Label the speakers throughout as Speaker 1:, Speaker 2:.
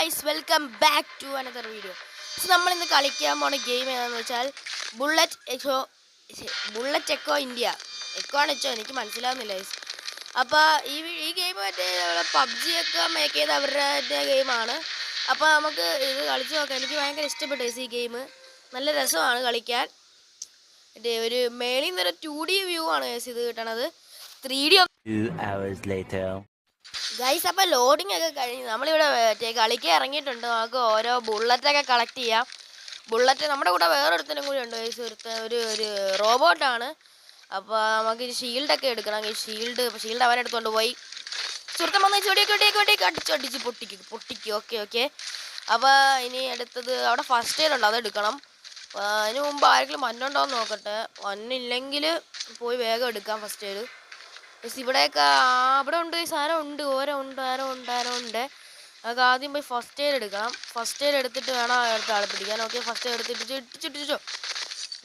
Speaker 1: Guys, welcome back to another video. നമ്മളിന്ന് കളിക്കാൻ പോണ ഗെയിം ഏതാണെന്ന് വെച്ചാൽ ബുള്ളറ്റ് എക്കോ ഇന്ത്യ. എക്കോ ആണ് വെച്ചോ, എനിക്ക് മനസ്സിലാവുന്നില്ല ഗൈസ്. അപ്പോൾ ഈ ഗെയിം മറ്റേ PUBG ഒക്കെ മേക്ക് ചെയ്ത് അവരുടെ ഗെയിമാണ്. അപ്പോൾ നമുക്ക് ഇത് കളിച്ച് നോക്കാം. എനിക്ക് ഭയങ്കര ഇഷ്ടപ്പെട്ടു ഗൈസ് ഈ ഗെയിം. നല്ല രസമാണ് കളിക്കാൻ. ഒരു മേളിൽ നിന്നൊരു 2D വ്യൂ ആണ് ഗൈസ് ഇത് കിട്ടണത്. 3D guys. അപ്പോൾ ലോഡിംഗ് ഒക്കെ കഴിഞ്ഞ് നമ്മളിവിടെ കളിക്കാൻ ഇറങ്ങിയിട്ടുണ്ട്. നമുക്ക് ഓരോ ബുള്ളറ്റൊക്കെ കളക്ട് ചെയ്യാം. ബുള്ളറ്റ് നമ്മുടെ കൂടെ വേറൊരുത്തനും കൂടി ഉണ്ട് ഗൈസ്. ഒരു റോബോട്ടാണ്. അപ്പോൾ നമുക്ക് ഷീൽഡൊക്കെ എടുക്കണം. ഈ ഷീൽഡ് അവരെടുത്തുകൊണ്ട് പോയി സുഹൃത്തം വന്ന് വെടിയൊക്കെ അടിച്ച് പൊട്ടിക്കും. ഓക്കെ. അപ്പോൾ ഇനി അടുത്തത് അവിടെ ഫസ്റ്റ് എയ്ഡ് ഉണ്ട്, അതെടുക്കണം. അതിന് മുമ്പ് ആരെങ്കിലും മണ്ണുണ്ടോയെന്ന് നോക്കട്ടെ. മണ്ണില്ലെങ്കിൽ പോയി വേഗം എടുക്കാം ഫസ്റ്റ് എയ്ഡ്. ഇവിടെയൊക്കെ അവിടെ ഉണ്ട്, സാധനം ഉണ്ട്, ആരോ ഉണ്ട്. നമുക്ക് ആദ്യം പോയി ഫസ്റ്റ് എയ്ഡ് എടുക്കണം. ഫസ്റ്റ് എയ്ഡ് എടുത്തിട്ട് വേണം അടുത്ത ആളെ പിടിക്കാൻ. ഓക്കെ, ഫസ്റ്റ് എയ്ഡ് എടുത്തിട്ട് ഇടിച്ചോ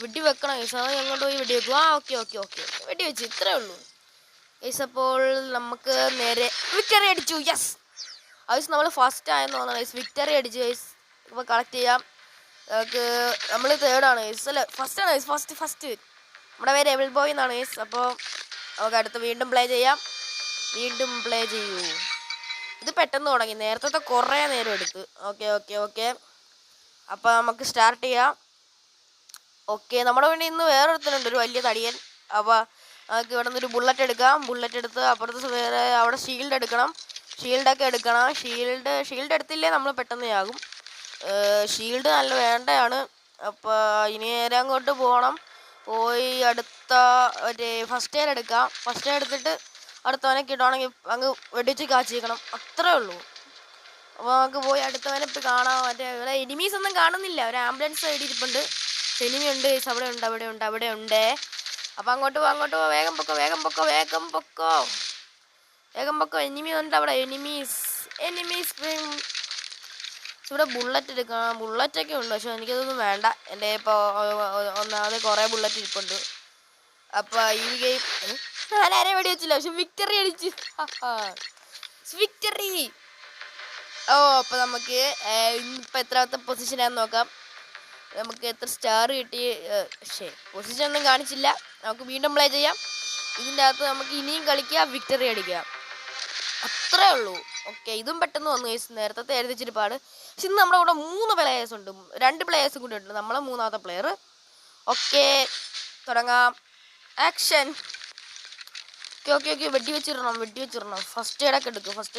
Speaker 1: വെടി വെക്കണം ഗൈസ്. അത് എങ്ങോട്ട് പോയി വെടി വെക്കും. ഓക്കെ വെടി വെച്ച്, ഇത്രേ ഉള്ളൂ ഗൈസ്. അപ്പോൾ നമുക്ക് നേരെ വിക്ടറി അടിച്ചു. യെസ് ഗൈസ്, നമ്മൾ ഫസ്റ്റ് ആയെന്ന് തോന്നുന്നു ഗൈസ്. വിക്ടറി അടിച്ചു ഗൈസ്. ഇപ്പോൾ കളക്ട് ചെയ്യാം. നമുക്ക് നമ്മൾ തേർഡാണ് ഗൈസ്. അല്ല, ഫസ്റ്റാണ് ഗൈസ്. ഫസ്റ്റ് നമ്മുടെ പേര് എവിൾ ബോയ് എന്നാണ് ഗൈസ്. അപ്പോൾ നമുക്ക് അടുത്ത് വീണ്ടും പ്ലേ ചെയ്യാം. ചെയ്യൂ. ഇത് പെട്ടെന്ന് തുടങ്ങി, നേരത്തെ കുറേ നേരം എടുത്തു. ഓക്കെ. അപ്പോൾ നമുക്ക് സ്റ്റാർട്ട് ചെയ്യാം. ഓക്കെ, നമ്മുടെ വേണ്ടി ഇന്ന് വേറൊരുത്തനുണ്ട്, ഒരു വലിയ തടിയൻ. അപ്പോൾ നമുക്ക് ഇവിടെ നിന്നൊരു ബുള്ളറ്റ് എടുക്കാം. ബുള്ളറ്റ് എടുത്ത് അപ്പുറത്ത് വേറെ അവിടെ ഷീൽഡ് എടുക്കണം. ഷീൽഡൊക്കെ എടുക്കണം. ഷീൽഡ് എടുത്തില്ലേ നമ്മൾ പെട്ടെന്ന് ആകും. ഷീൽഡ് നല്ല വേണ്ടതാണ്. അപ്പോൾ ഇനി നേരെ അങ്ങോട്ട് പോകണം. പോയി അടുത്ത ഫസ്റ്റ് എയ്ഡ് എടുക്കാം. ഫസ്റ്റ് എയ്ഡ് എടുത്തിട്ട് അടുത്തവനെ കിട്ടുവാണെങ്കിൽ അങ്ങ് വെടിച്ച് കാച്ചിരിക്കണം. അത്രേ ഉള്ളൂ. അപ്പോൾ നമുക്ക് പോയി അടുത്തവനെ ഇപ്പോൾ കാണാം. ഇവിടെ എനിമീസ് ഒന്നും കാണുന്നില്ല. ഒരു ആംബുലൻസ് സൈഡിൽ ഇരിപ്പുണ്ട്. എനിമി ഉണ്ട്, അവിടെ ഉണ്ട്. അപ്പോൾ അങ്ങോട്ട് പോ. വേഗം പൊക്കോ. എനിമി ഉണ്ട് അവിടെ. എനിമീസ് ഇവിടെ ബുള്ളറ്റ് എടുക്കണം. ബുള്ളറ്റൊക്കെ ഉണ്ട്, പക്ഷെ എനിക്കതൊന്നും വേണ്ട. എൻ്റെ ഇപ്പോൾ ഒന്നാമത് കുറേ ബുള്ളറ്റ് ഇരിപ്പുണ്ട്. അപ്പോൾ ഈ ഗെയിം ഞാനാരെ വെടി വെച്ചില്ല, പക്ഷെ വിക്ടറി അടിച്ച്. വിക്ടറി. അപ്പോൾ നമുക്ക് ഇപ്പം എത്രാമത്തെ പൊസിഷനാണെന്ന് നോക്കാം. നമുക്ക് എത്ര സ്റ്റാർ കിട്ടി. പൊസിഷൻ ഒന്നും കാണിച്ചില്ല. നമുക്ക് വീണ്ടും പ്ലേ ചെയ്യാം. ഇതിൻ്റെ അകത്ത് നമുക്ക് ഇനിയും കളിക്കാം, വിക്ടറി അടിക്കാം. അത്രേ ഉള്ളൂ. ഓക്കെ, ഇതും പെട്ടെന്ന് വന്നു ഗൈസ്. നേരത്തെ എഴുതിച്ചിട്ട് പാട്. പക്ഷെ ഇന്ന് നമ്മുടെ കൂടെ 3 പ്ലേയേഴ്സ് ഉണ്ട്. 2 പ്ലേയേഴ്സും കൂടി ഉണ്ട്. നമ്മളെ 3ാമത്തെ പ്ലെയർ. ഓക്കെ, തുടങ്ങാം. ആക്ഷൻ. ഓക്കെ. വെടി വെച്ചിടണം. ഫസ്റ്റ് എയ്ഡൊക്കെ എടുക്കും. ഫസ്റ്റ്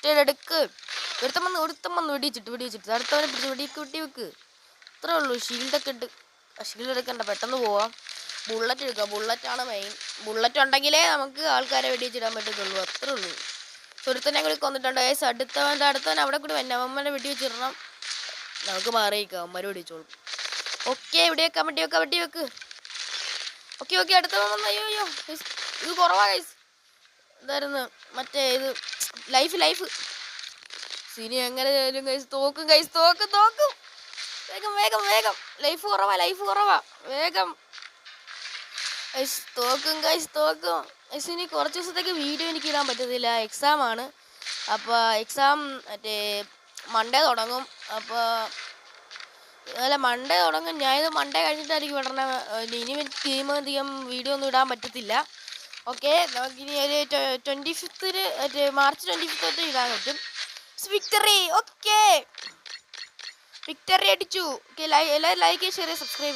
Speaker 1: എയ്ഡ് എടുക്ക്. ഒരുത്തം വന്ന് വെടിവെച്ചിട്ട് അടുത്തവനെ പിടിച്ച് വെടി വെക്ക്. അത്രേ ഉള്ളൂ. ഷീൽഡൊക്കെ ഷീൽഡ് എടുക്കണ്ട, പെട്ടെന്ന് പോവാം. ബുള്ളറ്റ് എടുക്കുക. ബുള്ളറ്റാണ് മെയിൻ. ബുള്ളറ്റ് ഉണ്ടെങ്കിലേ നമുക്ക് ആൾക്കാരെ വെടിവെച്ചിടാൻ പറ്റത്തുള്ളൂ. അത്രേ ഉള്ളൂ. ഒരുത്തനെ കൂടി കൊന്നിട്ടുണ്ട് ഗൈസ്. അടുത്തവൻ അവിടെ കൂടി വന്നെ. അവന്മാരെ വെടിവെച്ചിടണം. നമുക്ക് മാറിയിക്കാം, അവന്മാർ വെടിവെച്ചോളും. ഓക്കെ, വെടി വെക്ക്. ഓക്കെ. അടുത്തവൻ വന്ന്. അയ്യോ ഇത് കുറവാ ഗൈസ്. എന്തായിരുന്നു മറ്റേ ഇത് ലൈഫ് സിനി എങ്ങനെ ഗൈസ് തോക്കും. വേഗം. ലൈഫ് കുറവാ. വേഗം തോക്കും. ഇനി കുറച്ച് ദിവസത്തേക്ക് വീഡിയോ എനിക്ക് ഇടാൻ പറ്റത്തില്ല. എക്സാം ആണ്. അപ്പോൾ എക്സാം മറ്റേ മൺഡേ തുടങ്ങും. അപ്പോൾ മൺഡേ തുടങ്ങും. ഞാനിത് മൺഡേ കഴിഞ്ഞിട്ടായിരിക്കും ഇടണ. ഇനി എനിക്ക് അധികം വീഡിയോ ഒന്നും ഇടാൻ പറ്റത്തില്ല. ഓക്കെ, നമുക്കിനി ഒരു 25th മാർച്ച് 25th ഇടാൻ പറ്റും. വിക്ടറി. ഓക്കെ, വിക്ടറി അടിച്ചു. എല്ലാവരും ലൈക്ക്, ഷെയർ, സബ്സ്ക്രൈബ്.